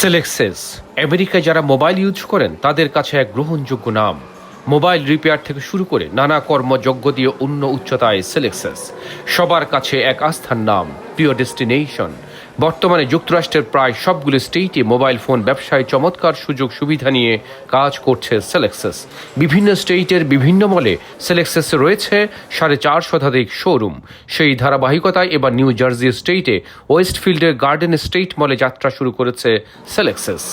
সেলেক্সেস আমেরিকায় যারা mobile use করেন তাদের কাছে এক গ্রহণযোগ্য নাম। মোবাইল রিপেয়ার থেকে শুরু করে নানা কর্মযজ্ঞ দিয়ে অন্য উচ্চতায় সেলেক্সেস সবার কাছে এক আস্থার নাম, প্রিয় ডেস্টিনেশন। বর্তমানে যুক্তরাষ্ট্রের প্রায় সবগুলো স্টেটে মোবাইল ফোন ব্যবসায় চমৎকার সুযোগ সুবিধা নিয়ে কাজ করছে সেলেক্সেস। বিভিন্ন স্টেটের বিভিন্ন মলে সেলেক্সেস রয়েছে 450 শতাধিক শোরুম। সেই ধারাবাহিকতায় এবার নিউ জার্সি স্টেটে ওয়েস্টফিল্ডের গার্ডেন স্টেট মলে যাত্রা শুরু করেছে সেলেক্সেস।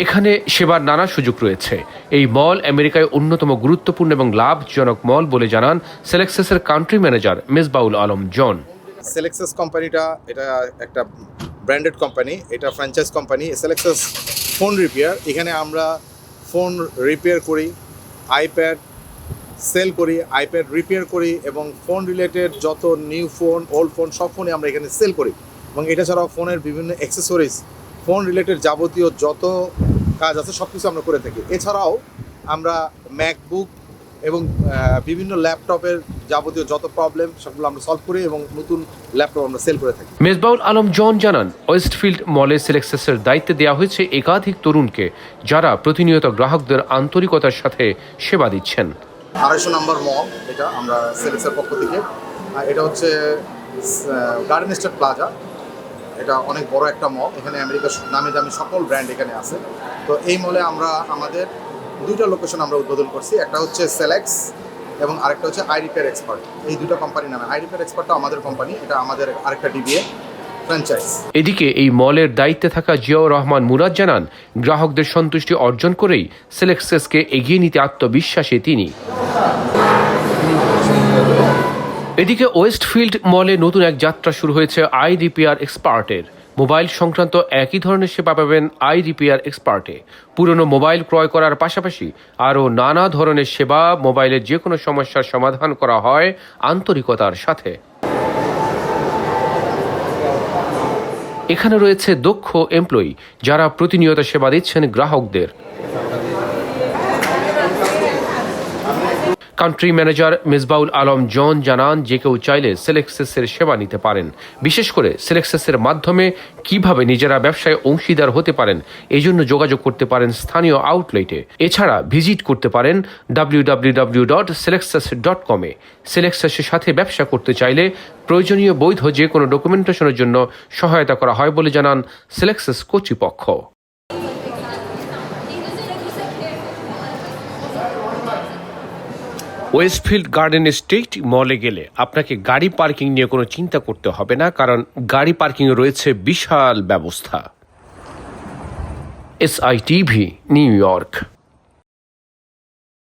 এখানে সেবার নানা সুযোগ রয়েছে। এই মল আমেরিকায় অন্যতম গুরুত্বপূর্ণ এবং লাভজনক মল বলে জানান সেলেক্সেসের কান্ট্রি ম্যানেজার মেজবাউল আলম জন। সেলেক্সেস কোম্পানিটা এটা একটা ব্র্যান্ডেড কোম্পানি, এটা ফ্র্যাঞ্চাইজ কোম্পানি। সেলেক্সেস ফোন রিপেয়ার, এখানে আমরা ফোন রিপেয়ার করি, আইপ্যাড সেল করি, আইপ্যাড রিপেয়ার করি এবং ফোন রিলেটেড যত নিউ ফোন, ওল্ড ফোন সব ফোনই আমরা এখানে সেল করি। এবং এটা ছাড়াও ফোনের বিভিন্ন অ্যাক্সেসরিজ, ফোন রিলেটেড যাবতীয় যত কাজ আছে সব কিছু আমরা করে থাকি। এছাড়াও আমরা ম্যাকবুক এবং বিভিন্ন ল্যাপটপের যাবতীয় যত প্রবলেম সবগুলো আমরা সলভ করি এবং নতুন ল্যাপটপ আমরা সেল করে থাকি। মেজবাউল আলম জন জানান ওয়েস্টফিল্ড মলে সেলেক্সেসের দায়িত্বে দেওয়া হয়েছে একাধিক তরুণকে, যারা প্রতিনিয়ত গ্রাহকদের আন্তরিকতার সাথে সেবা দিচ্ছেন। 250 নম্বর মল এটা আমরা সেলেক্সের পক্ষ থেকে। এটা হচ্ছে গার্ডেন স্টেট প্লাজা। এটা অনেক বড় একটা মল, এখানে আমেরিকার নামি দামি সকল ব্র্যান্ড এখানে আছে। তো এই মলে আমরা আমাদের দুইটা লোকেশন আমরা উদ্বোধন করছি, একটা হচ্ছে সেলেক্স এবং আরেকটা হচ্ছে আই রিপেয়ার এক্সপার্ট। এই দুটো কোম্পানি নামে। আই রিপেয়ার এক্সপার্টটা আমাদের কোম্পানি, এটা আমাদের আরেকটা ডিবিএ ফ্র্যাঞ্চাইজ। এদিকে এই মলের দায়িত্বে থাকা জিয়াউর রহমান মুরাদ জানান গ্রাহকদের সন্তুষ্টি অর্জন করেই সেলেক্সেসকে এগিয়ে নিতে আত্মবিশ্বাসী তিনি। এদিকে ওয়েস্টফিল্ড মলে নতুন এক যাত্রা শুরু হয়েছে আই রিপেয়ার এক্সপার্টের। মোবাইল সংক্রান্ত একই ধরনের সেবা পাবেন আই রিপেয়ার এক্সপার্টে। পুরনো মোবাইল ক্রয় করার পাশাপাশি আরও নানা ধরনের সেবা, মোবাইলের যে কোনো সমস্যার সমাধান করা হয় আন্তরিকতার সাথে। এখানে রয়েছে দক্ষ এমপ্লয়ি যারা প্রতিনিয়ত সেবা দিচ্ছেন গ্রাহকদের। কান্ট্রি ম্যানেজার মেজবাউল আলম জন জানান যে কেউ চাইলে সেলেক্সেসের সেবা নিতে পারেন। বিশেষ করে সেলেক্সেসের মাধ্যমে কিভাবে নিজেরা ব্যবসায় অংশীদার হতে পারেন এই জন্য যোগাযোগ করতে পারেন স্থানীয় আউটলেটে। এছাড়া ভিজিট করতে পারেন www.selexes.com-এ। সেলেক্সেসের সাথে ব্যবসা করতে চাইলে প্রয়োজনীয় বৈধ যে কোনো ডকুমেন্টেশনের জন্য সহায়তা করা হয় বলে জানান সেলেক্সেস কর্তৃপক্ষ। ওয়েস্টফিল্ড গার্ডেন স্টেট মলে গেলে আপনাকে গাড়ি পার্কিং নিয়ে কোনো চিন্তা করতে হবে না, কারণ গাড়ি পার্কিংয়ে রয়েছে বিশাল ব্যবস্থা। SITV, new York.